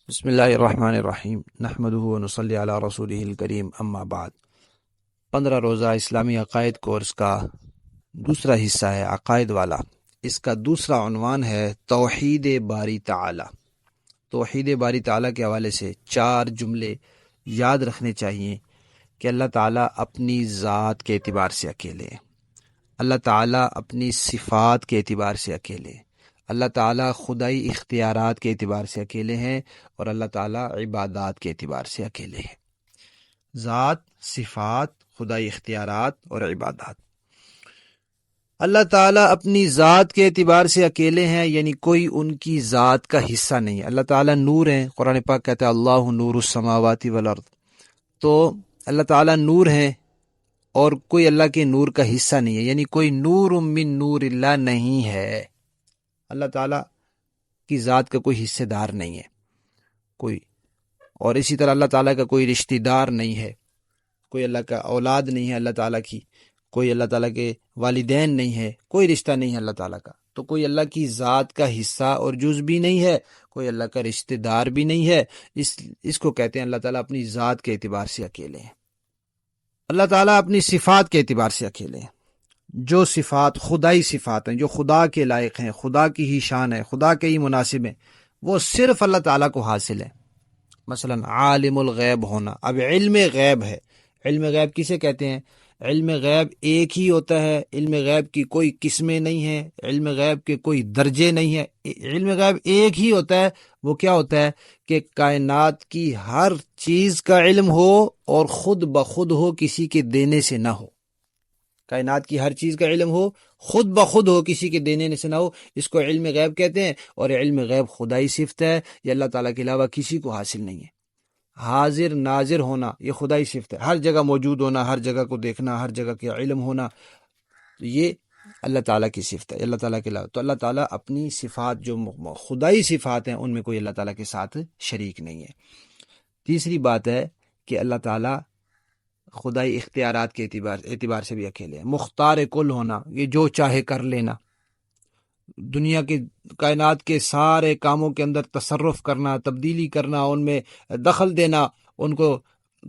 بسم اللہ الرحمن الرحیم نحمدہ ونصلی علی رسولہ الکریم اما بعد 15 روزہ اسلامی عقائد کورس کا دوسرا حصہ ہے عقائد والا۔ اس کا دوسرا عنوان ہے توحید باری تعالی۔ توحید باری تعالی کے حوالے سے 4 جملے یاد رکھنے چاہیے کہ اللہ تعالیٰ اپنی ذات کے اعتبار سے اکیلے ہیں، اللہ تعالیٰ اپنی صفات کے اعتبار سے اکیلے ہیں، اللہ تعالیٰ خدائی اختیارات کے اعتبار سے اکیلے ہیں، اور اللہ تعالیٰ عبادات کے اعتبار سے اکیلے ہیں۔ ذات، صفات، خدائی اختیارات اور عبادات۔ اللہ تعالیٰ اپنی ذات کے اعتبار سے اکیلے ہیں، یعنی کوئی ان کی ذات کا حصہ نہیں ہے۔ اللہ تعالیٰ نور ہیں، قرآن پاک کہتا ہے اللہ نور السماوات والارض، تو اللہ تعالیٰ نور ہیں اور کوئی اللہ کے نور کا حصہ نہیں ہے، یعنی کوئی نور من نور اللہ نہیں ہے۔ اللہ تعالیٰ کی ذات کا کوئی حصے دار نہیں ہے کوئی، اور اسی طرح اللہ تعالیٰ کا کوئی رشتہ دار نہیں ہے، کوئی اللہ کا اولاد نہیں ہے اللہ تعالیٰ کی، کوئی اللہ تعالیٰ کے والدین نہیں ہے، کوئی رشتہ نہیں ہے اللہ تعالیٰ کا، تو کوئی اللہ کی ذات کا حصہ اور جز بھی نہیں ہے، کوئی اللہ کا رشتہ دار بھی نہیں ہے۔ اس کو کہتے ہیں اللہ تعالیٰ اپنی ذات کے اعتبار سے اکیلے ہیں۔ اللہ تعالیٰ اپنی صفات کے اعتبار سے اکیلے ہیں۔ جو صفات خدائی صفات ہیں، جو خدا کے لائق ہیں، خدا کی ہی شان ہے، خدا کے ہی مناسب ہیں، وہ صرف اللہ تعالیٰ کو حاصل ہے۔ مثلا عالم الغیب ہونا، اب علم غیب ہے۔ علم غیب کسے کہتے ہیں؟ علم غیب ایک ہی ہوتا ہے، علم غیب کی کوئی قسمیں نہیں ہیں، علم غیب کے کوئی درجے نہیں ہیں، علم غیب ایک ہی ہوتا ہے۔ وہ کیا ہوتا ہے کہ کائنات کی ہر چیز کا علم ہو اور خود بخود ہو، کسی کے دینے سے نہ ہو۔ کائنات کی ہر چیز کا علم ہو، خود بخود ہو، کسی کے دینے سے نہ ہو، اس کو علم غیب کہتے ہیں۔ اور علم غیب خدائی صفت ہے، یہ اللہ تعالیٰ کے علاوہ کسی کو حاصل نہیں ہے۔ حاضر ناظر ہونا، یہ خدائی صفت ہے، ہر جگہ موجود ہونا، ہر جگہ کو دیکھنا، ہر جگہ کے علم ہونا، تو یہ اللہ تعالیٰ کی صفت ہے اللہ تعالیٰ کے علاوہ۔ تو اللہ تعالیٰ اپنی صفات جو خدائی صفات ہیں ان میں کوئی اللہ تعالیٰ کے ساتھ شریک نہیں ہے۔ تیسری بات ہے کہ اللہ تعالیٰ خدائی اختیارات کے اعتبار سے بھی اکیلے ہیں۔ مختار کل ہونا، یہ جو چاہے کر لینا، دنیا کے کائنات کے سارے کاموں کے اندر تصرف کرنا، تبدیلی کرنا، ان میں دخل دینا، ان کو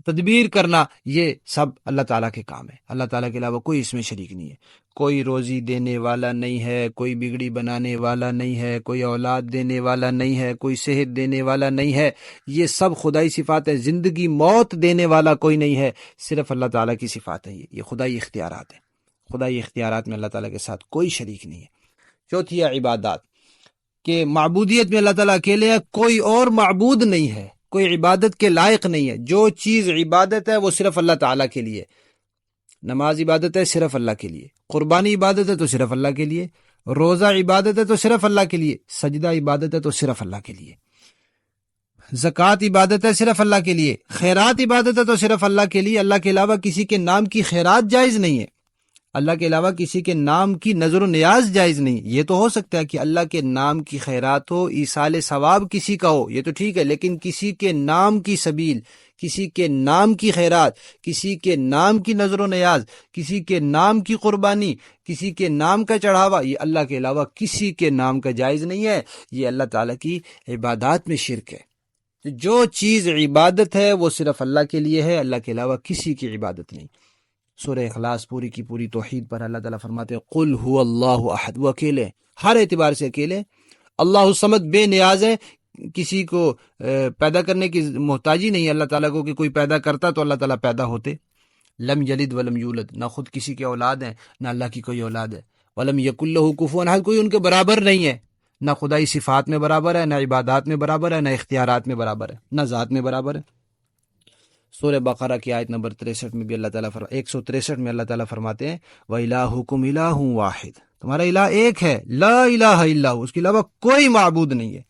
تدبیر کرنا، یہ سب اللہ تعالیٰ کے کام ہے۔ اللہ تعالیٰ کے علاوہ کوئی اس میں شریک نہیں ہے۔ کوئی روزی دینے والا نہیں ہے، کوئی بگڑی بنانے والا نہیں ہے، کوئی اولاد دینے والا نہیں ہے، کوئی صحت دینے والا نہیں ہے، یہ سب خدائی صفات ہے۔ زندگی موت دینے والا کوئی نہیں ہے، صرف اللہ تعالیٰ کی صفات ہے، یہ خدائی اختیارات ہیں۔ خدائی اختیارات میں اللہ تعالیٰ کے ساتھ کوئی شریک نہیں ہے۔ چوتھی ہے عبادات، کہ معبودیت میں اللہ تعالیٰ اکیلے ہے، کوئی اور معبود نہیں ہے، کوئی عبادت کے لائق نہیں ہے۔ جو چیز عبادت ہے وہ صرف اللہ تعالیٰ کے لیے۔ نماز عبادت ہے صرف اللہ کے لیے، قربانی عبادت ہے تو صرف اللہ کے لیے، روزہ عبادت ہے تو صرف اللہ کے لیے، سجدہ عبادت ہے تو صرف اللہ کے لیے، زکوٰۃ عبادت ہے صرف اللہ کے لیے، خیرات عبادت ہے تو صرف اللہ کے لیے۔ اللہ کے علاوہ کسی کے نام کی خیرات جائز نہیں ہے، اللہ کے علاوہ کسی کے نام کی نظر و نیاز جائز نہیں۔ یہ تو ہو سکتا ہے کہ اللہ کے نام کی خیرات ہو، ایصال ثواب کسی کا ہو، یہ تو ٹھیک ہے، لیکن کسی کے نام کی سبیل، کسی کے نام کی خیرات، کسی کے نام کی نظر و نیاز، کسی کے نام کی قربانی، کسی کے نام کا چڑھاوا، یہ اللہ کے علاوہ کسی کے نام کا جائز نہیں ہے۔ یہ اللہ تعالیٰ کی عبادات میں شرک ہے۔ جو چیز عبادت ہے وہ صرف اللہ کے لیے ہے، اللہ کے علاوہ کسی کی عبادت نہیں۔ سورہ اخلاص پوری کی پوری توحید پر اللہ تعالیٰ فرماتے ہیں قل هو اللہ احد، وہ اکیلے، ہر اعتبار سے اکیلے۔ اللہ الصمد، بے نیاز ہے، کسی کو پیدا کرنے کی محتاجی نہیں ہے اللہ تعالیٰ کو کہ کوئی پیدا کرتا تو اللہ تعالیٰ پیدا ہوتے۔ لم یلد ولم یولد، نہ خود کسی کے اولاد ہیں نہ اللہ کی کوئی اولاد ہے۔ ولم یکن لہ کفوا احد، کوئی ان کے برابر نہیں ہے، نہ خدائی صفات میں برابر ہے، نہ عبادات میں برابر ہے، نہ اختیارات میں برابر ہے، نہ ذات میں برابر ہے۔ سورہ بقرہ کی آیت نمبر 63 میں بھی اللہ تعالیٰ 163 میں اللہ تعالیٰ فرماتے ہیں وَإِلَٰهُكُمْ إِلَٰهٌ وَاحِدٌ، تمہارا الہ ایک ہے، لا الہ الا ہو، اس کے علاوہ کوئی معبود نہیں ہے۔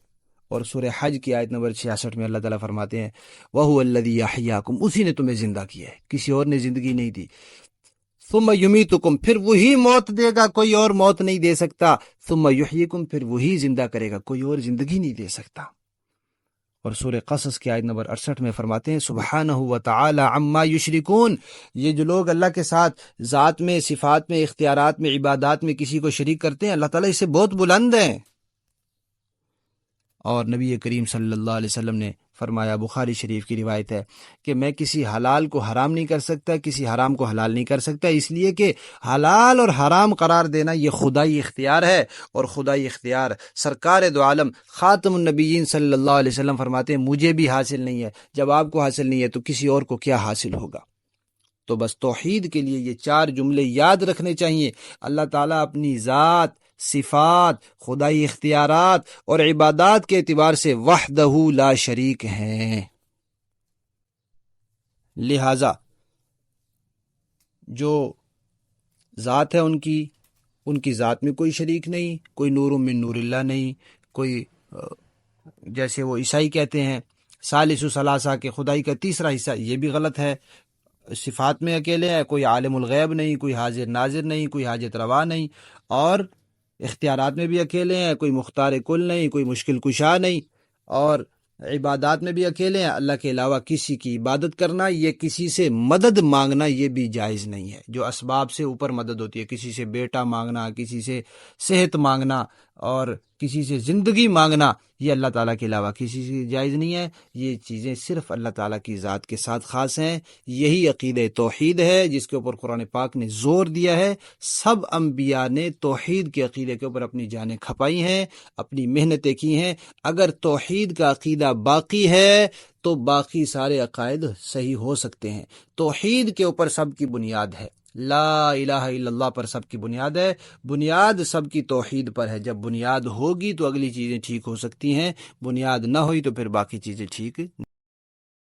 اور سورہ حج کی آیت نمبر 66 میں اللہ تعالیٰ فرماتے ہیں وَهُوَ الَّذِي يَحْيَاكُمْ، اسی نے تمہیں زندہ کیا ہے، کسی اور نے زندگی نہیں دی۔ ثُمَّ يُمِيتُكُمْ، پھر وہی موت دے گا، کوئی اور موت نہیں دے سکتا۔ ثُمَّ يُحْيِيكُمْ، پھر وہی زندہ کرے گا، کوئی اور زندگی نہیں دے سکتا۔ اور سورہ قصص کی آیت نمبر 68 میں فرماتے ہیں سبحانہ وتعالی عما یشرکون، یہ جو لوگ اللہ کے ساتھ ذات میں، صفات میں، اختیارات میں، عبادات میں کسی کو شریک کرتے ہیں، اللہ تعالیٰ اس سے بہت بلند ہیں۔ اور نبی کریم صلی اللہ علیہ وسلم نے فرمایا، بخاری شریف کی روایت ہے کہ میں کسی حلال کو حرام نہیں کر سکتا، کسی حرام کو حلال نہیں کر سکتا، اس لیے کہ حلال اور حرام قرار دینا یہ خدائی اختیار ہے، اور خدائی اختیار سرکار دو عالم خاتم النبیین صلی اللہ علیہ وسلم فرماتے ہیں مجھے بھی حاصل نہیں ہے، جب آپ کو حاصل نہیں ہے تو کسی اور کو کیا حاصل ہوگا؟ تو بس توحید کے لیے یہ 4 جملے یاد رکھنے چاہیے۔ اللہ تعالیٰ اپنی ذات، صفات، خدائی اختیارات اور عبادات کے اعتبار سے وحدہ لا شریک ہیں، لہذا جو ذات ہے ان کی ذات میں کوئی شریک نہیں، کوئی نور من نور اللہ نہیں، کوئی جیسے وہ عیسائی کہتے ہیں ثالث ثلاثہ کے خدائی کا تیسرا حصہ، یہ بھی غلط ہے۔ صفات میں اکیلے ہیں، کوئی عالم الغیب نہیں، کوئی حاضر ناظر نہیں، کوئی حاجت روا نہیں، اور اختیارات میں بھی اکیلے ہیں، کوئی مختار کل نہیں، کوئی مشکل کشا نہیں، اور عبادات میں بھی اکیلے ہیں، اللہ کے علاوہ کسی کی عبادت کرنا، یہ کسی سے مدد مانگنا یہ بھی جائز نہیں ہے۔ جو اسباب سے اوپر مدد ہوتی ہے، کسی سے بیٹا مانگنا، کسی سے صحت مانگنا اور کسی سے زندگی مانگنا، یہ اللہ تعالیٰ کے علاوہ کسی سے جائز نہیں ہے۔ یہ چیزیں صرف اللہ تعالیٰ کی ذات کے ساتھ خاص ہیں۔ یہی عقیدہ توحید ہے جس کے اوپر قرآن پاک نے زور دیا ہے۔ سب انبیاء نے توحید کے عقیدے کے اوپر اپنی جانیں کھپائی ہیں، اپنی محنتیں کی ہیں۔ اگر توحید کا عقیدہ باقی ہے تو باقی سارے عقائد صحیح ہو سکتے ہیں۔ توحید کے اوپر سب کی بنیاد ہے، لا الہ الا اللہ پر سب کی بنیاد ہے، بنیاد سب کی توحید پر ہے۔ جب بنیاد ہوگی تو اگلی چیزیں ٹھیک ہو سکتی ہیں، بنیاد نہ ہوئی تو پھر باقی چیزیں ٹھیک